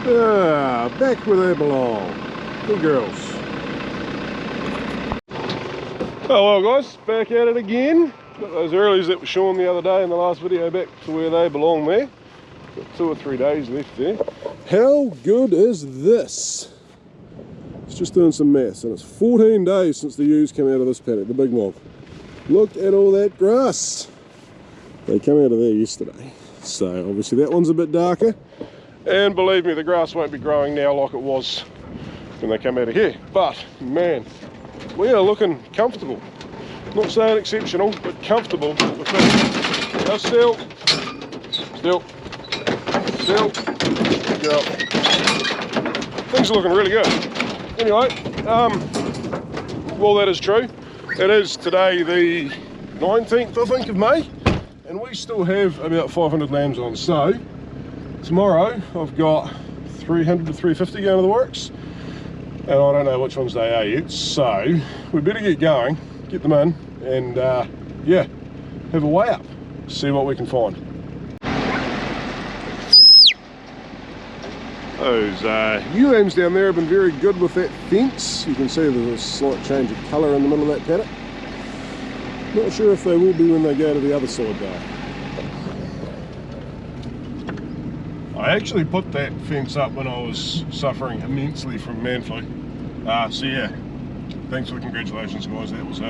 Back where they belong. Good girls. Hello guys, back at it again. Got those earlies that were shown the other day in the last video back to where they belong there. Got 2 or 3 days left there. How good is this? It's just doing some maths, and it's 14 days since the ewes came out of this paddock, the big mob. Look at all that grass. They come out of there yesterday. So obviously that one's a bit darker. And believe me, the grass won't be growing now like it was when they come out of here. But man, we are looking comfortable. Not saying exceptional, but comfortable with this. Now still. Go. Things are looking really good. Anyway, well, that is true. It is today the 19th, I think, of May, and we still have about 500 lambs on. So tomorrow I've got 300 to 350 going to the works, and I don't know which ones they are yet. So we better get going, get them in, and yeah, have a weigh up, see what we can find. Those ewe lambs down there have been very good with that fence. You can see there's a slight change of colour in the middle of that paddock. Not sure if they will be when they go to the other side though. I actually put that fence up when I was suffering immensely from man flu. So yeah, thanks for the congratulations guys. That was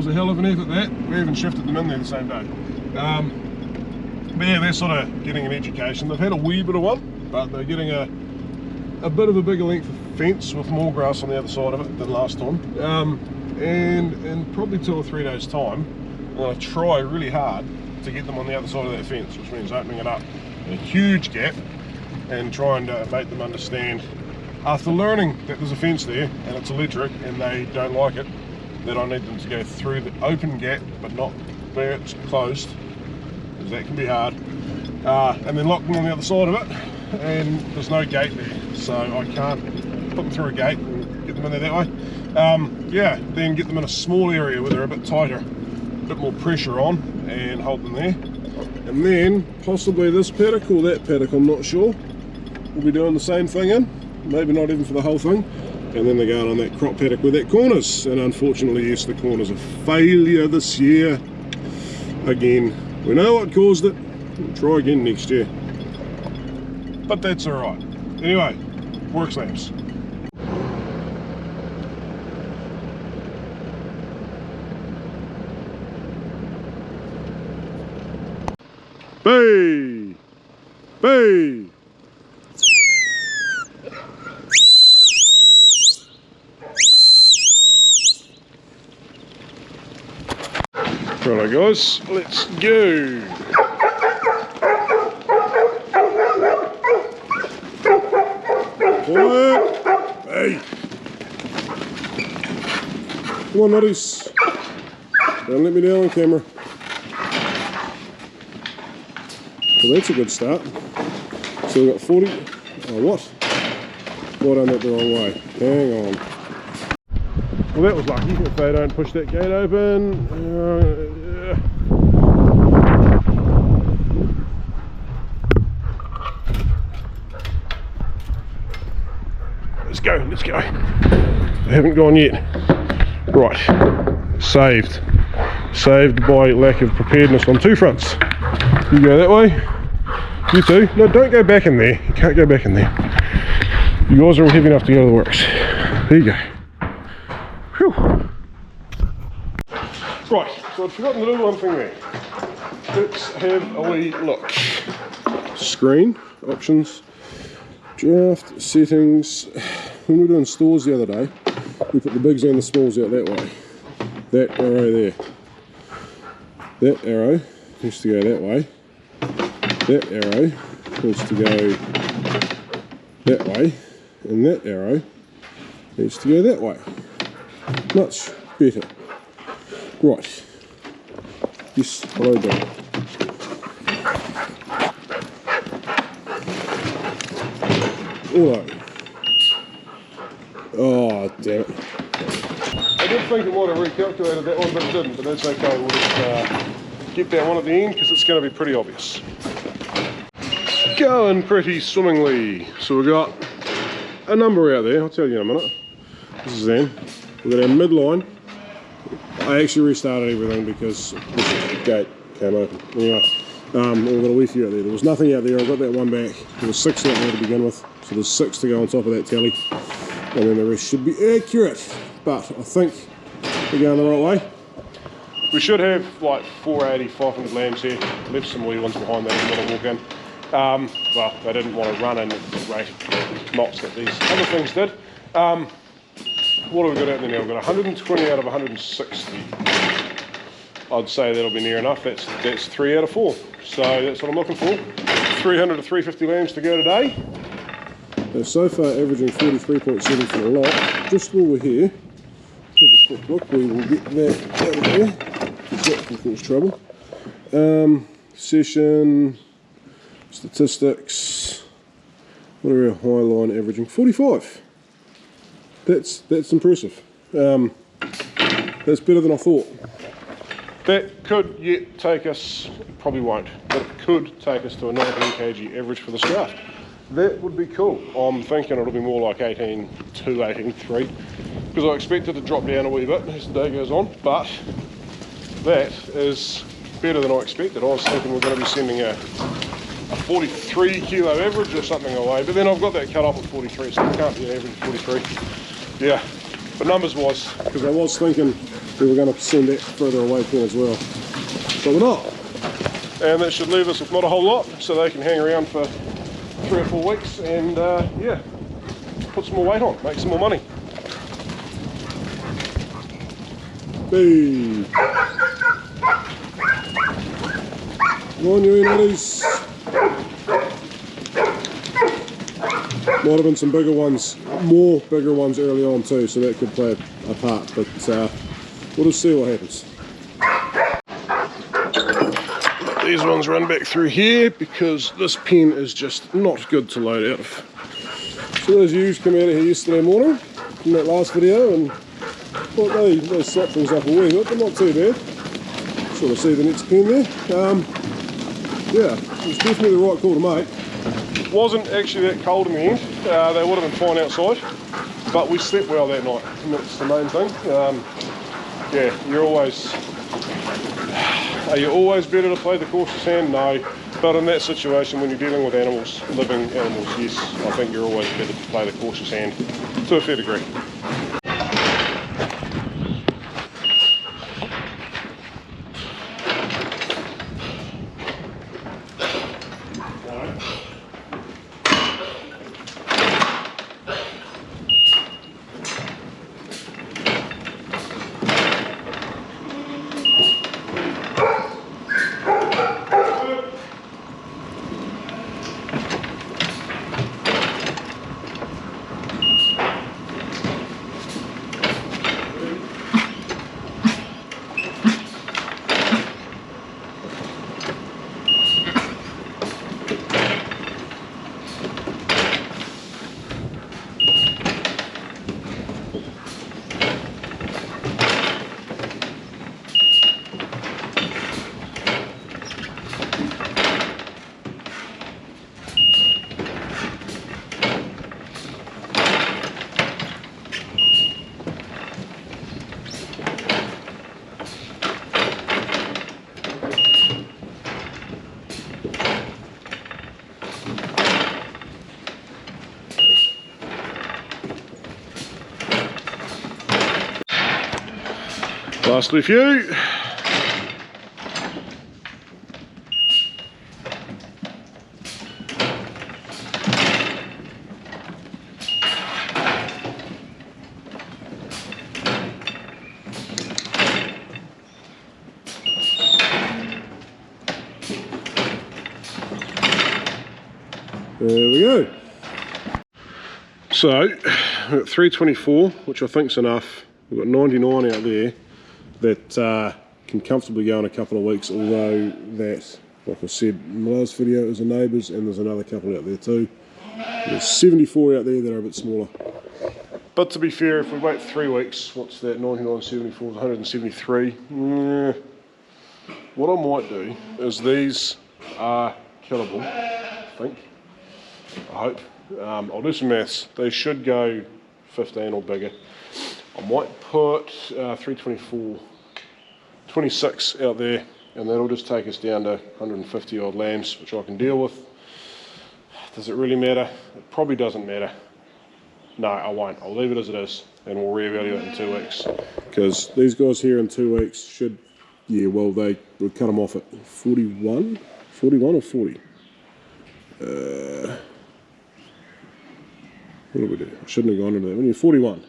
a hell of an effort that. We even shifted them in there the same day. But yeah, they're sort of getting an education. They've had a wee bit of one, but they're getting a bit of a bigger length of fence with more grass on the other side of it than last time. And in probably 2 or 3 days time, I'm going to try really hard to get them on the other side of that fence, which means opening it up in a huge gap and trying to make them understand, after learning that there's a fence there and it's electric and they don't like it, that I need them to go through the open gap but not where it's closed, because that can be hard, and then lock them on the other side of it. And there's no gate there, so I can't put them through a gate and get them in there that way. Yeah, then get them in a small area where they're a bit tighter, a bit more pressure on, and hold them there. And then possibly this paddock or that paddock, I'm not sure, we'll be doing the same thing in, maybe not even for the whole thing. And then they're going on that crop paddock where that corners, and unfortunately yes, the corners are failure this year again. We know what caused it, we'll try again next year. But that's alright. Anyway, work slams. Bay! Bay! Righto guys, let's go! Hey! Come on, nutties. Don't let me down on camera. Well, that's a good start. So we've got 40. Oh, what? Well, I done that the wrong way. Hang on. Well, that was lucky if they don't push that gate open. Let's go. They haven't gone yet. Right, saved by lack of preparedness on 2 fronts. You go that way, you two. No, don't go back in there. You can't go back in there. You guys are heavy enough to go to the works. There you go. Whew. Right, so I've forgotten to do one thing there. Let's have a wee look. Screen, options, draft, settings. When we were doing stores the other day, we put the bigs and the smalls out that way. That arrow there. That arrow needs to go that way. That arrow needs to go that way. And that arrow needs to go that way. Much better. Right. Yes, hello there. Hello. Oh, damn it. I did think it might have recalculated that one, but it didn't, but that's okay. We'll just get that one at the end because it's going to be pretty obvious. Going pretty swimmingly. So we've got a number out there, I'll tell you in a minute. This is Zen. We've got our midline. I actually restarted everything because this gate came open. Anyway, we've got a wee few out there. There was nothing out there, I got that one back. There was 6 out there to begin with, so there's 6 to go on top of that tally. And then the rest should be accurate. But I think we're going the right way. We should have like 480, 500 lambs here. Left some wee ones behind that when I walk in. Well, they didn't want to run in at the rate of knots that these other things did. What have we got out there now? We've got 120 out of 160. I'd say that'll be near enough. That's 3 out of 4. So that's what I'm looking for. 300 to 350 lambs to go today. Now so far averaging 43.7 for the lot. Just while we're here, have a quick look. We will get that out of there. That can cause trouble. Session, statistics. What are our high line averaging? 45. That's impressive. That's better than I thought. That could yet take us, probably won't, but it could take us to a 19 kg average for this draft. That would be cool. I'm thinking it'll be more like 18.2, 18.3, because I expect it to drop down a wee bit as the day goes on, but that is better than I expected. I was thinking we're going to be sending a 43 kilo average or something away, but then I've got that cut off at 43, so it can't be an average of 43. Yeah, but numbers wise, because I was thinking we were going to send that further away from as well, but we're not. And that should leave us with not a whole lot, so they can hang around for 3 or 4 weeks and yeah, put some more weight on, make some more money. Hey. Come on, you nutties. Might have been some bigger ones, more bigger ones early on too, so that could play a part, but we'll just see what happens. These ones run back through here because this pen is just not good to load out of. So those ewes come out of here yesterday morning in that last video, and well, they slap things up a wee bit, but not too bad. Sort of see the next pen there. Yeah, it was definitely the right call to make. It wasn't actually that cold in the end. They would have been fine outside, but we slept well that night, and that's the main thing. Yeah, are you always better to play the cautious hand? No, but in that situation when you're dealing with animals, living animals, yes, I think you're always better to play the cautious hand to a fair degree. Lastly few. There we go. So, we've got 324, which I think's enough. We've got 99 out there that can comfortably go in a couple of weeks, although that, like I said in the last video, is a neighbour's and there's another couple out there too. There's 74 out there that are a bit smaller. But to be fair, if we wait 3 weeks, what's that, 99, 74, 173. What I might do is these are killable think. I hope. I'll do some maths. They should go 15 or bigger. I might put 324, 26 out there, and that'll just take us down to 150 odd lambs, which I can deal with. Does it really matter? It probably doesn't matter. No, I won't. I'll leave it as it is, and we'll reevaluate in 2 weeks. Because these guys here in 2 weeks should, yeah, well, they would cut them off at 41 or 40. What do we do? I shouldn't have gone into that. When you're 41.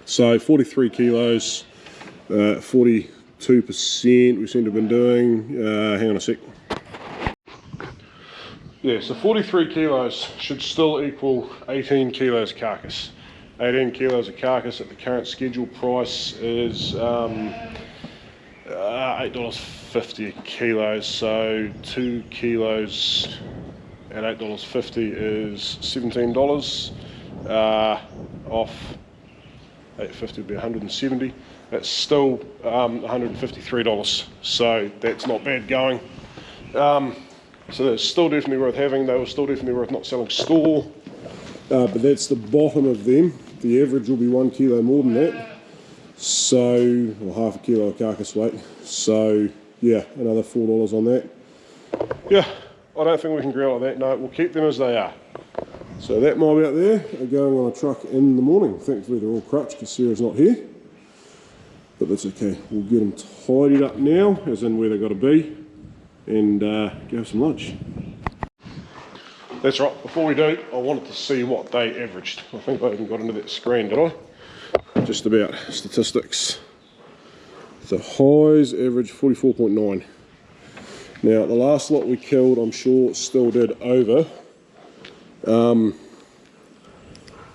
So 43 kilos, 42% we seem to have been doing. Hang on a sec. Yeah, so 43 kilos should still equal 18 kilos carcass. 18 kilos of carcass at the current schedule price is $8.50 a kilo, so 2 kilos at $8.50 is $17. Off $8.50 would be $170. That's still $153, so that's not bad going. So that's still definitely worth having. They were still definitely worth not selling store, but that's the bottom of them. The average will be 1 kilo more than that, so, or half a kilo of carcass weight. So yeah, another $4 on that. Yeah, I don't think we can grill like that. No, we'll keep them as they are. So that mob out there are going on a truck in the morning. Thankfully they're all crutched because Sarah's not here, but that's okay. We'll get them tidied up now, as in where they've got to be, and go have some lunch. That's right, before we do, I wanted to see what they averaged. I think I even got into that screen, did I? Just about statistics. The highs average 44.9. Now the last lot we killed, I'm sure, still did over.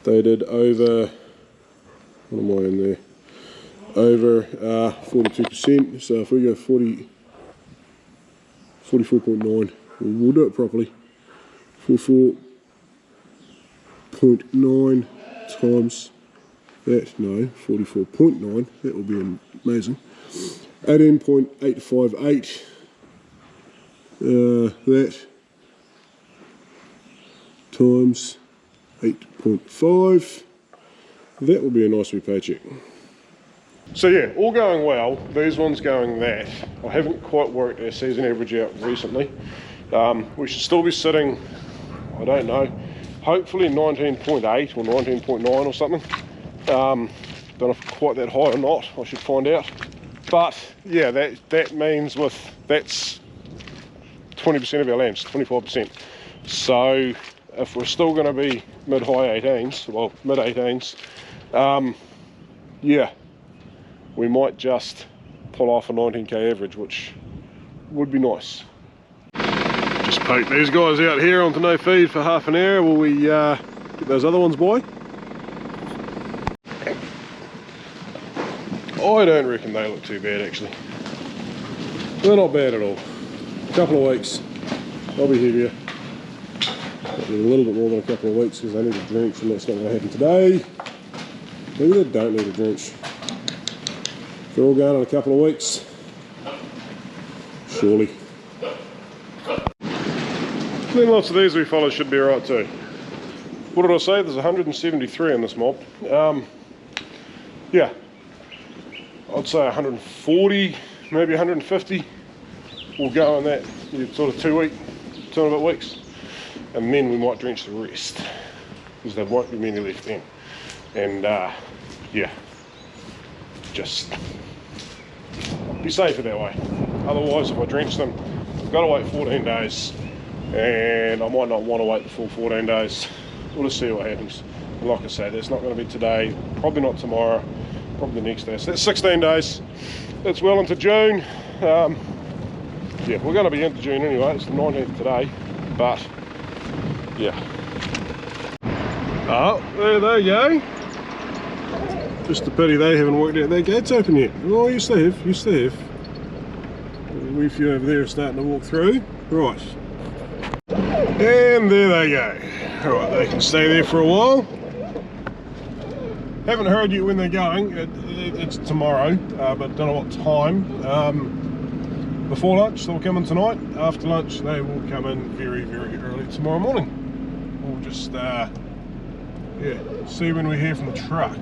They did over, what am I in there? Over 42%. So if we go 44.9, we'll do it properly. 44.9 times that, no, 44.9, that will be amazing. 18.858, that times 8.5, that will be a nice wee paycheck. So yeah, all going well. These ones going that. I haven't quite worked our season average out recently. We should still be sitting, I don't know, hopefully 19.8 or 19.9 or something. Don't know if quite that high or not, I should find out. But yeah, that means that's 20% of our lambs, 25%. So if we're still going to be mid-high 18s, well, mid-18s, yeah, we might just pull off a 19k average, which would be nice. Just poke these guys out here onto no feed for half an hour while we get those other ones by. I don't reckon they look too bad actually. They're not bad at all. A couple of weeks, they'll be heavier. A little bit more than a couple of weeks because they need a drench, and that's not going to happen today. Maybe they don't need a drench. They're all going in a couple of weeks. Surely. Then lots of these we follow should be alright too. What did I say? There's 173 in this mob. Yeah. I'd say 140, maybe 150 will go in that sort of 2 and a bit weeks. And then we might drench the rest, because there won't be many left then. And yeah, just be safer that way. Otherwise, if I drench them, I've got to wait 14 days, and I might not want to wait the full 14 days. We'll just see what happens. And like I say, that's not going to be today, probably not tomorrow, probably the next day. So that's 16 days. That's well into June. Yeah, we're going to be into June anyway. It's the 19th today, but yeah. Oh, there they go. Just a pity they haven't worked out their gates open yet. Oh, yes they have, yes they have. A wee few over there are starting to walk through. Right. And there they go. Alright, they can stay there for a while. Haven't heard yet when they're going. It's tomorrow, but don't know what time. before lunch, they'll come in tonight. After lunch, they will come in very, very early tomorrow morning. We'll just, yeah, see when we hear from the truck.